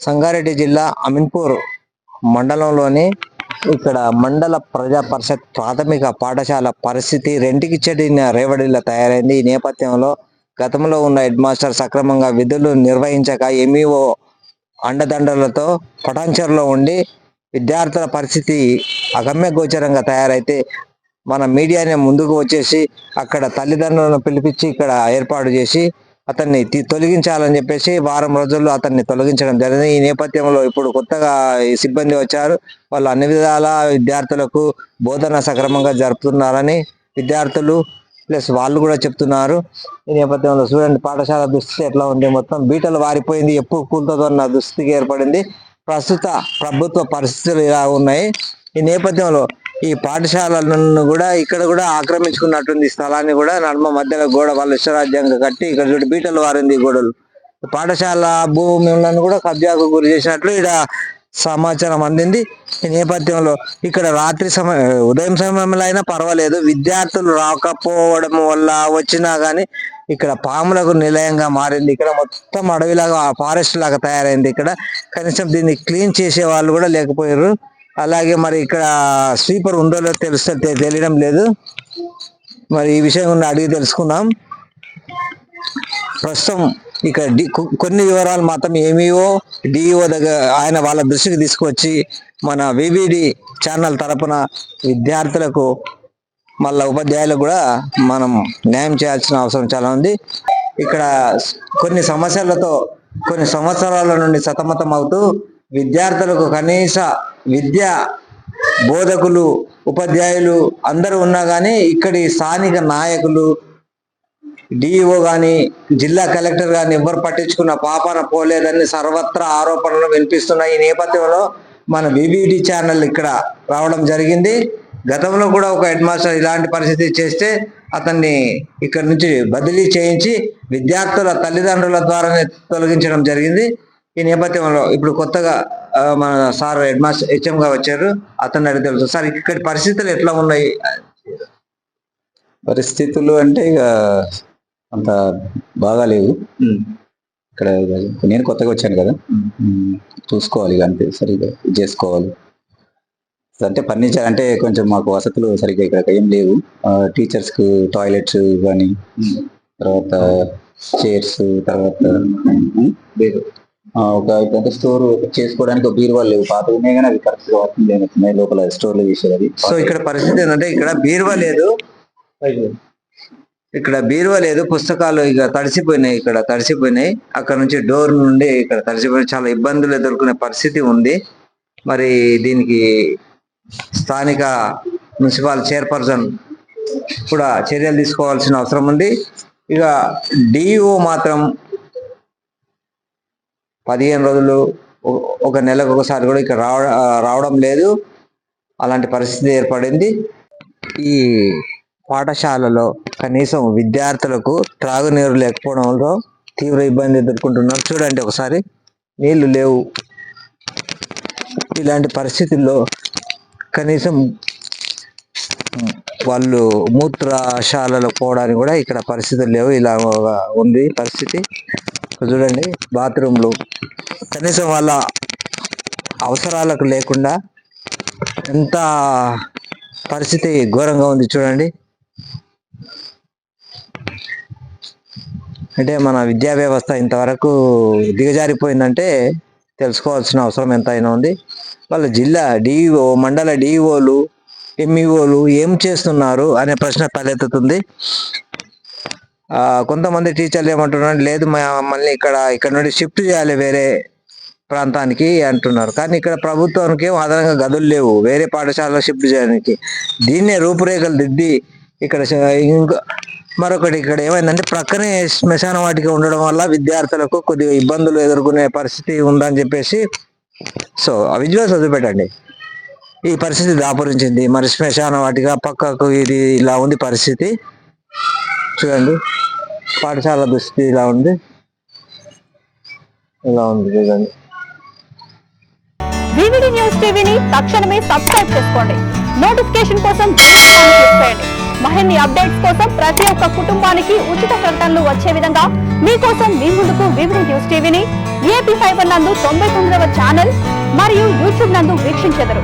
సంగారెడ్డి జిల్లా అమీన్పూర్ మండలంలోని ఇక్కడ మండల ప్రజా పరిషత్ ప్రాథమిక పాఠశాల పరిస్థితి రెంటికి చెడిన రేవడిలా తయారైంది. ఈ నేపథ్యంలో గతంలో ఉన్న హెడ్ మాస్టర్ సక్రమంగా విధులు నిర్వహించక ఎంఈఓ అండదండలతో పటాన్చెరులో ఉండి విద్యార్థుల పరిస్థితి అగమ్య గోచరంగా తయారైతే మన మీడియానే ముందుకు వచ్చేసి అక్కడ తల్లిదండ్రులను పిలిపించి ఇక్కడ ఏర్పాటు చేసి అతన్ని తొలగించాలని చెప్పేసి వారం రోజుల్లో అతన్ని తొలగించడం జరిగింది. ఈ నేపథ్యంలో ఇప్పుడు కొత్తగా ఈ సిబ్బంది వచ్చారు. వాళ్ళు అన్ని విధాల విద్యార్థులకు బోధన సక్రమంగా జరుపుతున్నారని విద్యార్థులు ప్లస్ వాళ్ళు కూడా చెప్తున్నారు. ఈ నేపథ్యంలో చూడండి పాఠశాల దుస్థితి ఎట్లా ఉంది, మొత్తం బీటలు వారిపోయింది, ఎప్పుడు కూలుతుందో అన్న దుస్థితికి ఏర్పడింది. ప్రస్తుత ప్రభుత్వ పరిస్థితులు ఇలా ఉన్నాయి. ఈ నేపథ్యంలో ఈ పాఠశాలను కూడా ఇక్కడ కూడా ఆక్రమించుకున్నట్టుంది. స్థలాన్ని కూడా నడుమ మధ్యలో గోడ వాళ్ళు ఇష్టరాజ్యంగా కట్టి ఇక్కడ చూడు బీటలు వారింది గోడలు. పాఠశాల భూములను కూడా కబ్జాకు గురి చేసినట్లు ఇక్కడ సమాచారం అందింది. ఈ నేపథ్యంలో ఇక్కడ రాత్రి ఉదయం సమయంలో అయినా పర్వాలేదు, విద్యార్థులు రాకపోవడం వల్ల వచ్చినా గానీ ఇక్కడ పాములకు నిలయంగా మారింది. ఇక్కడ మొత్తం అడవిలాగా ఫారెస్ట్ లాగా తయారైంది. ఇక్కడ కనీసం దీన్ని క్లీన్ చేసే వాళ్ళు కూడా లేకపోయారు. అలాగే మరి ఇక్కడ స్వీపర్ ఉందో లేదో తెలియడం లేదు. మరి ఈ విషయం గురించి అడిగి తెలుసుకుందాం. ప్రస్తుతం ఇక్కడ కొన్ని వివరాలు మాత్రం ఎంఈఓ డిఈఓ దగ్గర ఆయన వాళ్ళ దృష్టికి తీసుకొచ్చి మన వివిడి ఛానల్ తరపున విద్యార్థులకు మళ్ళా ఉపాధ్యాయులకు కూడా మనం న్యాయం చేయాల్సిన అవసరం చాలా ఉంది. ఇక్కడ కొన్ని సమస్యలతో కొన్ని సంవత్సరాల నుండి సతమతం అవుతూ విద్యార్థులకు కనీస విద్య బోధకులు ఉపాధ్యాయులు అందరూ ఉన్నా కానీ ఇక్కడి స్థానిక నాయకులు డిఈఓ గాని జిల్లా కలెక్టర్ గాని ఎవ్వరు పట్టించుకున్న పాపాన పోలేదని సర్వత్రా ఆరోపణలు వినిపిస్తున్నాయి. ఈ నేపథ్యంలో మన వివిడి ఛానల్ ఇక్కడ రావడం జరిగింది. గతంలో కూడా ఒక హెడ్ మాస్టర్ ఇలాంటి పరిస్థితి చేస్తే అతన్ని ఇక్కడ నుంచి బదిలీ చేయించి విద్యార్థుల తల్లిదండ్రుల ద్వారానే తొలగించడం జరిగింది. ఈ నేపథ్యంలో ఇప్పుడు కొత్తగా మన సార్ హెడ్ మాస్టర్ హెచ్ఎం గా వచ్చారు. అతన్ని అడిగి తెలుసు. సార్ ఇక్కడ పరిస్థితులు ఎట్లా ఉన్నాయి? పరిస్థితులు అంటే ఇక అంత బాగా లేవు ఇక్కడ. నేను కొత్తగా వచ్చాను కదా, చూసుకోవాలి ఇక అంతే, సరిగ్గా చేసుకోవాలి. అంటే ఫర్నిచర్ అంటే కొంచెం మాకు వసతులు సరిగ్గా ఇక్కడ ఏం లేవు. టీచర్స్ కు టాయిలెట్స్ కానీ, తర్వాత చైర్స్, తర్వాత ఒక స్టోర్ చేసుకోవడానికి ఒక బీరువాలు లేవు. పాత ఉన్నాయి కానీ అవి కరెక్ట్ గా వర్కింగ్ లేనట్టున్నాయి. లోపల స్టోర్ లో చేసేది. సో ఇక్కడ పరిస్థితి ఏంటంటే ఇక్కడ బీరువా లేదు, పుస్తకాలు ఇక తడిసిపోయినాయి, ఇక్కడ తడిసిపోయినాయి. అక్కడ నుంచి డోర్ నుండి ఇక్కడ తడిసిపోయి చాలా ఇబ్బందులు ఎదుర్కొనే పరిస్థితి ఉంది. మరి దీనికి స్థానిక మున్సిపల్ చైర్పర్సన్ కూడా చర్యలు తీసుకోవాల్సిన అవసరం ఉంది. ఇక డిఈఓ మాత్రం 15 రోజులు ఒక నెలకు ఒకసారి కూడా ఇక్కడ రావడం లేదు. అలాంటి పరిస్థితి ఏర్పడింది. ఈ పాఠశాలలో కనీసం విద్యార్థులకు త్రాగునీరు లేకపోవడంలో తీవ్ర ఇబ్బంది ఎదుర్కొంటున్నారు. చూడండి ఒకసారి, నీళ్లు లేవు. ఇలాంటి పరిస్థితుల్లో కనీసం వాళ్ళు మూత్రశాలలో పోవడానికి కూడా ఇక్కడ పరిస్థితులు లేవు. ఇలా ఉంది పరిస్థితి. చూడండి బాత్రూమ్లు కనీసం వాళ్ళ అవసరాలకు లేకుండా ఎంత పరిస్థితి ఘోరంగా ఉంది చూడండి. అంటే మన విద్యా వ్యవస్థ ఇంతవరకు దిగజారిపోయిందంటే తెలుసుకోవాల్సిన అవసరం ఎంతైనా ఉంది. వాళ్ళ జిల్లా డిఈఓ మండల డిఈఓలు ఎంఈఓలు ఏం చేస్తున్నారు అనే ప్రశ్న తలెత్తుతుంది. కొంతమంది టీచర్లు ఏమంటున్నారు, లేదు మమ్మల్ని ఇక్కడ నుండి షిఫ్ట్ చేయాలి వేరే ప్రాంతానికి అంటున్నారు. కానీ ఇక్కడ ప్రభుత్వానికి అదనంగా గదులు లేవు వేరే పాఠశాలలో షిఫ్ట్ చేయడానికి. దీన్నే రూపురేఖలు దిద్ది ఇక్కడ మరొకటి ఇక్కడ ఏమైందంటే ప్రక్కనే శ్మశాన వాటిక ఉండడం వల్ల విద్యార్థులకు కొద్దిగా ఇబ్బందులు ఎదుర్కొనే పరిస్థితి ఉందని చెప్పేసి సో విజువల్స్ వదిలిపెట్టండి. ఈ పరిస్థితి దాపురించింది. మరి శ్మశాన వాటిక పక్కకు ఇది ఇలా ఉంది పరిస్థితి. చూడండి పాఠశాల దుస్థితి ఇలా ఉంది చూడండి. వివిడి న్యూస్ టీవీని తక్షణమే సబ్స్క్రైబ్ చేసుకోండి. నోటిఫికేషన్ కోసం క్లిక్ చేయండి. మరిన్ని అప్డేట్స్ కోసం ప్రతి ఒక్క కుటుంబానికి ఉచిత ప్రకటనలు వచ్చే విధంగా మీకోసం మీ ముందుకు వివిడి న్యూస్ టీవీని ఏపీ ఫైబర్ నందు 99వ ఛానల్ మరియు యూట్యూబ్ నందు వీక్షించెదరు.